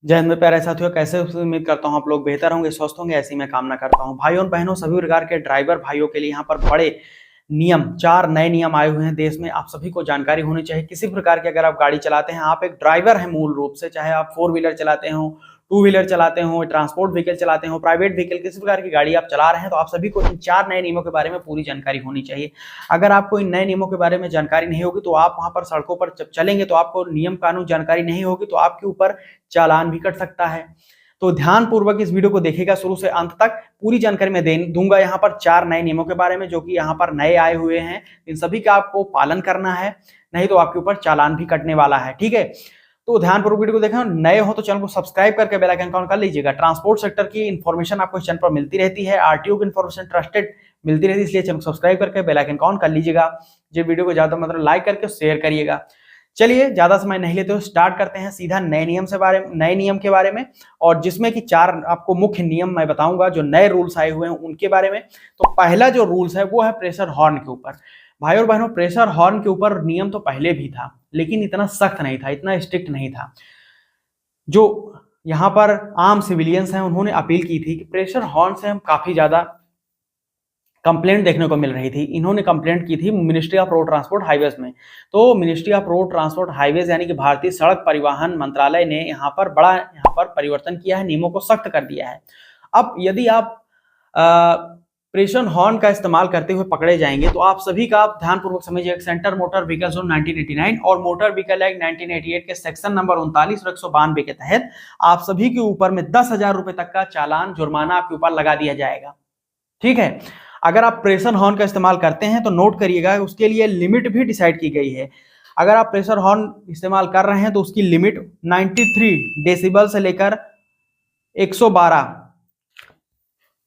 जय हिंद प्यारे साथियों, कैसे उम्मीद करता हूं आप लोग बेहतर होंगे, स्वस्थ होंगे, ऐसी मैं कामना करता हूं। भाइयों और बहनों, सभी प्रकार के ड्राइवर भाइयों के लिए यहाँ पर बड़े नियम, 4 नए नियम आए हुए हैं देश में। आप सभी को जानकारी होनी चाहिए। किसी प्रकार की अगर आप गाड़ी चलाते हैं, आप एक ड्राइवर हैं मूल रूप से, चाहे आप 4 व्हीलर चलाते हो, 2 व्हीलर चलाते हो, ट्रांसपोर्ट व्हीकल चलाते हो, प्राइवेट व्हीकल, किसी प्रकार की गाड़ी आप चला रहे हैं, तो आप सभी को इन 4 नए नियमों के बारे में पूरी जानकारी होनी चाहिए। अगर आपको इन नए नियमों के बारे में जानकारी नहीं होगी, तो आप वहां पर सड़कों पर जब चलेंगे तो आपको नियम कानून जानकारी नहीं होगी, तो आपके ऊपर चालान भी कट सकता है। तो ध्यान पूर्वक इस वीडियो को देखिएगा शुरू से अंत तक। पूरी जानकारी मैं दूंगा यहाँ पर 4 नए नियमों के बारे में, जो कि यहाँ पर नए आए हुए हैं। इन सभी का आपको पालन करना है, नहीं तो आपके ऊपर चालान भी कटने वाला है। ठीक है, तो ध्यानपूर्वक वीडियो को देखें। नए हो तो चैनल को सब्सक्राइब करके बेल आइकन ऑन कर लीजिएगा। ट्रांसपोर्ट सेक्टर की इन्फॉर्मेशन आपको इस चैनल पर मिलती रहती है, आरटीओ की इन्फॉर्मेशन ट्रस्टेड मिलती रहती है, इसलिए चैनल को सब्सक्राइब करके बेल आइकन ऑन कर लीजिएगा। जो वीडियो को ज्यादा मतलब लाइक करके शेयर करिएगा। चलिए ज्यादा समय नहीं लेते हुए स्टार्ट करते हैं सीधा नए नियम के बारे में, और जिसमें कि 4 आपको मुख्य नियम मैं बताऊंगा जो नए रूल्स आए हुए हैं उनके बारे में। तो पहला जो रूल्स है वो है प्रेशर हॉर्न के ऊपर। भाई और बहनों, प्रेशर हॉर्न के ऊपर नियम तो पहले भी था, लेकिन इतना सख्त नहीं था, इतना स्ट्रिक्ट नहीं था। जो यहाँ पर आम सिविलियंस हैं उन्होंने अपील की थी कि प्रेशर हॉर्न से हम काफी ज्यादा कंप्लेंट देखने को मिल रही थी। इन्होंने कंप्लेंट की थी ministry of road transport highways में। तो ministry of road transport highways यानी कि भारतीय सड़क परिवहन मंत्रालय ने यहाँ पर परिवर्तन किया है, नियमों को सख्त कर दिया है। अब यदि आप प्रेशर हॉर्न का इस्तेमाल करते हुए पकड़े जाएंगे, तो आप सभी का आप ध्यानपूर्वक समझिए। सेंटर मोटर व्हीकल जोन 1989 और मोटर व्हीकल एक्ट 1988 के सेक्शन नंबर 39 और 192 के तहत आप सभी के ऊपर में 10,000 रुपए तक का चालान, जुर्माना आपके ऊपर लगा दिया जाएगा। ठीक है, अगर आप प्रेशर हॉर्न का इस्तेमाल करते हैं तो नोट करिएगा, उसके लिए लिमिट भी डिसाइड की गई है। अगर आप प्रेशर हॉर्न इस्तेमाल कर रहे हैं तो उसकी लिमिट 93 डेसिबल से लेकर 112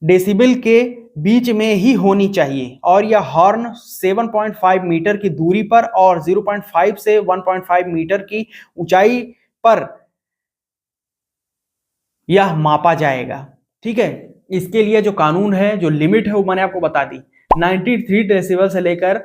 डेसिबल के बीच में ही होनी चाहिए, और यह हॉर्न 7.5 मीटर की दूरी पर और 0.5 से 1.5 मीटर की ऊंचाई पर यह मापा जाएगा। ठीक है, इसके लिए जो कानून है, जो लिमिट है, वो मैंने आपको बता दी। 93 डेसिबल से लेकर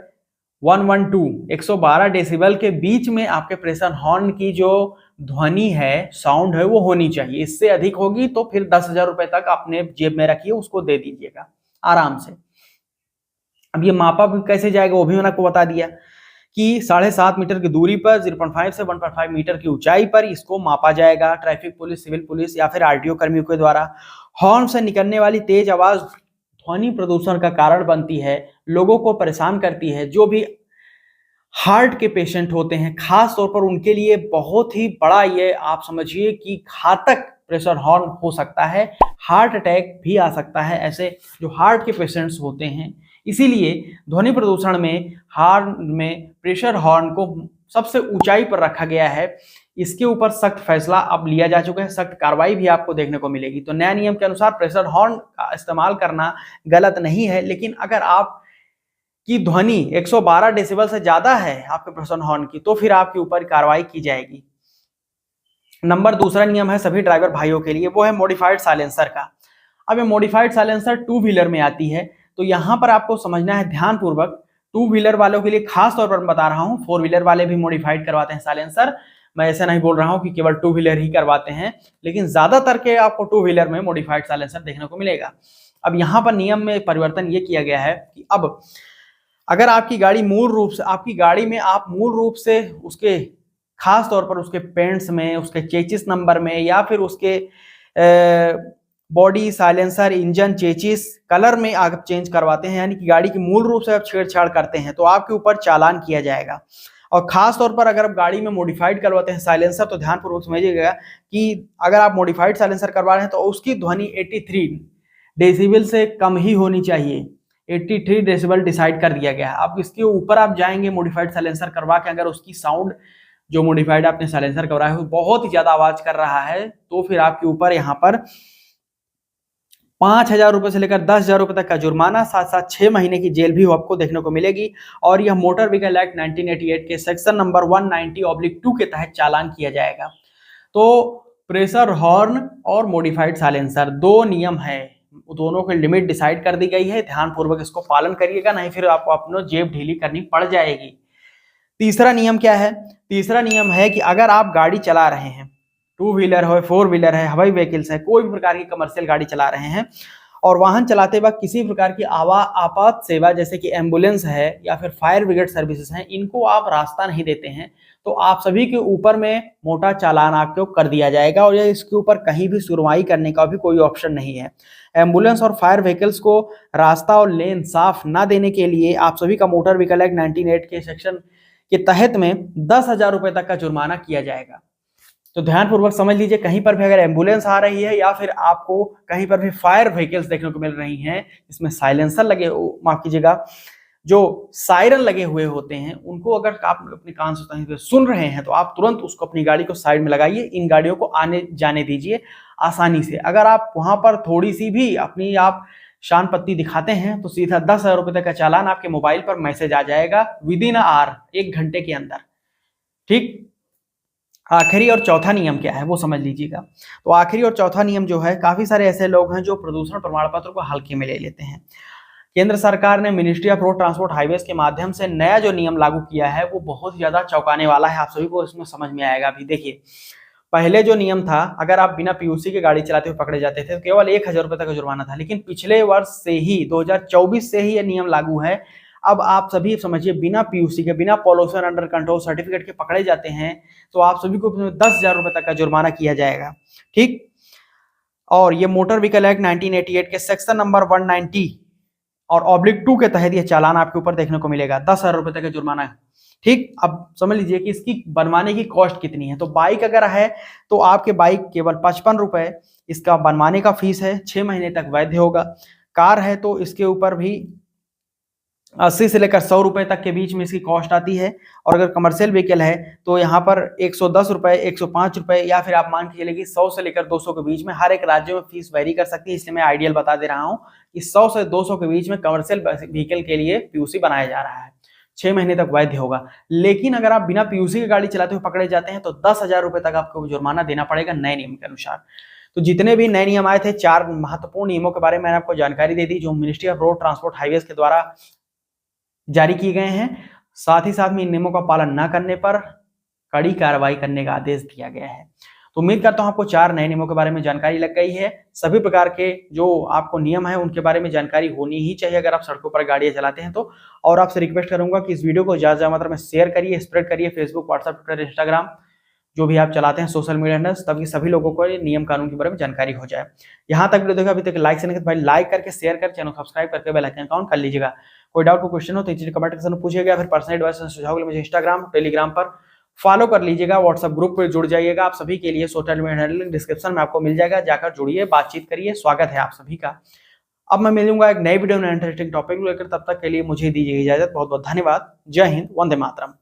112 डेसिबल के बीच में आपके प्रेशर हॉर्न की जो ध्वनि है, साउंड है, वो होनी चाहिए। इससे अधिक होगी तो फिर 10,000 रुपए तक अपने जेब में रखिए, उसको दे दीजिएगा आराम से। अब ये मापा कैसे जाएगा वो भी मैंने आपको बता दिया कि 7.5 मीटर की दूरी पर 0.5 से 1.5 मीटर की ऊंचाई पर इसको मापा जाएगा ट्रैफिक पुलिस, सिविल पुलिस या फिर आरटीओ कर्मियों के द्वारा। हॉर्न से निकलने वाली तेज आवाज ध्वनि प्रदूषण का कारण बनती है, लोगों को परेशान करती है। जो भी हार्ट के पेशेंट होते हैं, खास तौर पर उनके लिए बहुत ही बड़ा, ये आप समझिए कि घातक प्रेशर हॉर्न हो सकता है। हार्ट अटैक भी आ सकता है ऐसे जो हार्ट के पेशेंट्स होते हैं। इसीलिए ध्वनि प्रदूषण में हॉर्न में प्रेशर हॉर्न को सबसे ऊंचाई पर रखा गया है। इसके ऊपर सख्त फैसला अब लिया जा चुका है, सख्त कार्रवाई भी आपको देखने को मिलेगी। तो नया नियम के अनुसार प्रेशर हॉर्न का इस्तेमाल करना गलत नहीं है, लेकिन अगर आप की ध्वनि 112 डेसिबल से ज्यादा है आपके प्रेशर हॉर्न की, तो फिर आपके ऊपर कार्रवाई की जाएगी। दूसरा नियम है सभी ड्राइवर भाइयों के लिए, वो है मॉडिफाइड साइलेंसर का। अब ये मॉडिफाइड साइलेंसर 2 व्हीलर में आती है, तो यहां पर आपको समझना है ध्यानपूर्वक। 2 व्हीलर वालों के लिए खास तौर पर बता रहा हूं, 4 व्हीलर वाले भी मॉडिफाइड करवाते हैं साइलेंसर। मैं ऐसा नहीं बोल रहा हूं कि केवल 2 व्हीलर ही करवाते हैं, लेकिन ज्यादातर के आपको 2 व्हीलर में मॉडिफाइड साइलेंसर देखने को मिलेगा। अब यहाँ पर नियम में परिवर्तन ये किया गया है कि अब अगर आपकी गाड़ी आपकी गाड़ी में आप मूल रूप से उसके खास तौर पर उसके पेंट्स में, उसके चेचिस नंबर में, या फिर उसके body, silencer, engine, chassis colour में आप चेंज करवाते हैं, यानी कि गाड़ी की मूल रूप से आप छेड़छाड़ करते हैं, तो आपके ऊपर चालान किया जाएगा। और खास तौर पर अगर आप गाड़ी में मॉडिफाइड करवाते हैं साइलेंसर, तो ध्यानपूर्वक समझिएगा कि अगर आप मॉडिफाइड साइलेंसर करवा रहे हैं तो उसकी ध्वनि 83 डेसिबल से कम ही होनी चाहिए। 83 डेसिबल डिसाइड कर दिया गया है। अब इसके ऊपर आप जाएंगे मॉडिफाइड साइलेंसर करवा के, अगर उसकी साउंड जो मॉडिफाइड आपने साइलेंसर करवाया है बहुत ही ज्यादा आवाज कर रहा है, तो फिर आपके ऊपर यहाँ पर 5,000 रुपए से लेकर 10,000 रुपए तक का जुर्माना, साथ साथ 6 महीने की जेल भी आपको देखने को मिलेगी। और यह मोटर व्हीकल एक्ट 1988 के सेक्शन नंबर 190/2 के तहत चालान किया जाएगा। तो प्रेशर हॉर्न और मॉडिफाइड साइलेंसर 2 नियम है, दोनों की लिमिट डिसाइड कर दी गई है। ध्यानपूर्वक इसको पालन करिएगा, नहीं फिर आपको अपनी जेब ढीली करनी पड़ जाएगी। तीसरा नियम क्या है? तीसरा नियम है कि अगर आप गाड़ी चला रहे हैं टू व्हीलर है, फोर व्हीलर है, हवाई व्हीकल्स है, कोई भी प्रकार की कमर्शियल गाड़ी चला रहे हैं और वाहन चलाते वक्त किसी प्रकार की आपात सेवा जैसे कि एम्बुलेंस है या फिर फायर ब्रिगेड सर्विसेज हैं, इनको आप रास्ता नहीं देते हैं तो आप सभी के ऊपर में मोटा चालान आपको कर दिया जाएगा और ये इसके ऊपर कहीं भी सुनवाई करने का भी कोई ऑप्शन नहीं है। एम्बुलेंस और फायर व्हीकल्स को रास्ता और लेन साफ ना देने के लिए आप सभी का मोटर व्हीकल एक्ट 1908 के सेक्शन के तहत में 10,000 रुपए तक का जुर्माना किया जाएगा। तो ध्यानपूर्वक समझ लीजिए, कहीं पर भी अगर एम्बुलेंस आ रही है या फिर आपको कहीं पर भी फायर व्हीकल्स देखने को मिल रही हैं, इसमें साइलेंसर लगे, माफ कीजिएगा, जो सायरन लगे हुए होते हैं, उनको अगर आप अपने कान से सुन रहे हैं तो आप तुरंत उसको अपनी गाड़ी को साइड में लगाइए, इन गाड़ियों को आने जाने दीजिए आसानी से। अगर आप वहां पर थोड़ी सी भी अपनी आप शान पत्ती दिखाते हैं तो सीधा 10,000 रुपए तक का चालान आपके मोबाइल पर मैसेज आ जाएगा विदिन आवर, 1 घंटे के अंदर। ठीक, आखिरी और चौथा नियम क्या है वो समझ लीजिएगा। तो आखिरी और चौथा नियम जो है, काफी सारे ऐसे लोग हैं जो प्रदूषण प्रमाण पत्र को हल्के में ले लेते हैं। केंद्र सरकार ने ministry of road transport highways के माध्यम से नया जो नियम लागू किया है वो बहुत ज्यादा चौंकाने वाला है, आप सभी को इसमें समझ में आएगा। अभी देखिए, पहले जो नियम था, अगर आप बिना पीयूसी के गाड़ी चलाते हुए पकड़े जाते थे तो केवल 1,000 रुपए तक का जुर्माना था, लेकिन पिछले वर्ष से ही 2024 से ही यह नियम लागू है। अब आप सभी समझिए, बिना पीयूसी के, बिना पॉल्यूशन अंडर कंट्रोल सर्टिफिकेट के पकड़े जाते हैं तो आप सभी को 10,000 रुपए तक का जुर्माना किया जाएगा। ठीक, और ये मोटर व्हीकल एक्ट 1988 के सेक्शन नंबर 190 और ऑब्लिक 2 के तहत ये चालान आपके ऊपर देखने को मिलेगा, 10,000 रुपए तक का जुर्माना है। ठीक, अब समझ लीजिए कि इसकी बनवाने की कॉस्ट कितनी है। तो बाइक अगर है तो आपके बाइक केवल 55 रुपए इसका बनवाने का फीस है, 6 महीने तक वैध होगा। कार है तो इसके ऊपर भी 80 से लेकर 100 रुपए तक के बीच में इसकी कॉस्ट आती है। और अगर कमर्शियल व्हीकल है तो यहाँ पर 110 रुपए, 105 रुपए या फिर आप मान के चलिए कि 100 से लेकर 200 के बीच में, हर एक राज्य में फीस वेरी कर सकती है। इसलिए मैं आइडियल बता दे रहा हूँ कि 100 से 200 के बीच में कमर्शियल व्हीकल के लिए पीयूसी बनाया जा रहा है, 6 महीने तक वैध होगा। लेकिन अगर आप बिना पीयूसी की गाड़ी चलाते हुए पकड़े जाते हैं तो 10,000 रुपए तक आपको जुर्माना देना पड़ेगा नए नियम के अनुसार। तो जितने भी नए नियम आए थे, 4 महत्वपूर्ण नियमों के बारे में मैंने आपको जानकारी दे दी जो ministry of road transport highways के द्वारा जारी किए गए हैं। साथ ही साथ में इन नियमों का पालन न करने पर कड़ी कार्रवाई करने का आदेश दिया गया है। तो उम्मीद करता हूं आपको 4 नए नियमों के बारे में जानकारी लग गई है। सभी प्रकार के जो आपको नियम है उनके बारे में जानकारी होनी ही चाहिए अगर आप सड़कों पर गाड़ियां चलाते हैं तो। और आपसे रिक्वेस्ट करूंगा कि इस वीडियो को ज्यादा मात्रा में शेयर करिए, स्प्रेड करिए, फेसबुक, व्हाट्सएप, ट्विटर, इंस्टाग्राम, जो भी आप चलाते हैं सोशल मीडिया हैंडल्स, ताकि सभी लोगों को नियम कानून के बारे में जानकारी हो जाए। यहाँ तक वीडियो देखा अभी तक लाइक से नहीं, भाई लाइक करके, शेयर कर, चैनल सब्सक्राइब करके बेल आइकन ऑन कर लीजिएगा। कोई डाउट, कोई क्वेश्चन हो तो चीज कमेंट सेक्शन में पूछिएगा, फिर पर्सनल एडवाइस सुझाव के लिए मुझे इंस्टाग्राम, टेलीग्राम पर फॉलो कर लीजिएगा, व्हाट्सएप ग्रुप पर जुड़ जाइएगा। आप सभी के लिए सोशल मीडिया हैंडल डिस्क्रिप्शन में आपको मिल जाएगा, जाकर जुड़िए, बातचीत करिए। स्वागत है आप सभी का। अब मैं मिलूंगा एक नई वीडियो में इंटरेस्टिंग टॉपिक लेकर, तब तक के लिए मुझे दीजिए इजाजत। बहुत बहुत धन्यवाद। जय हिंद, वंदे मातरम।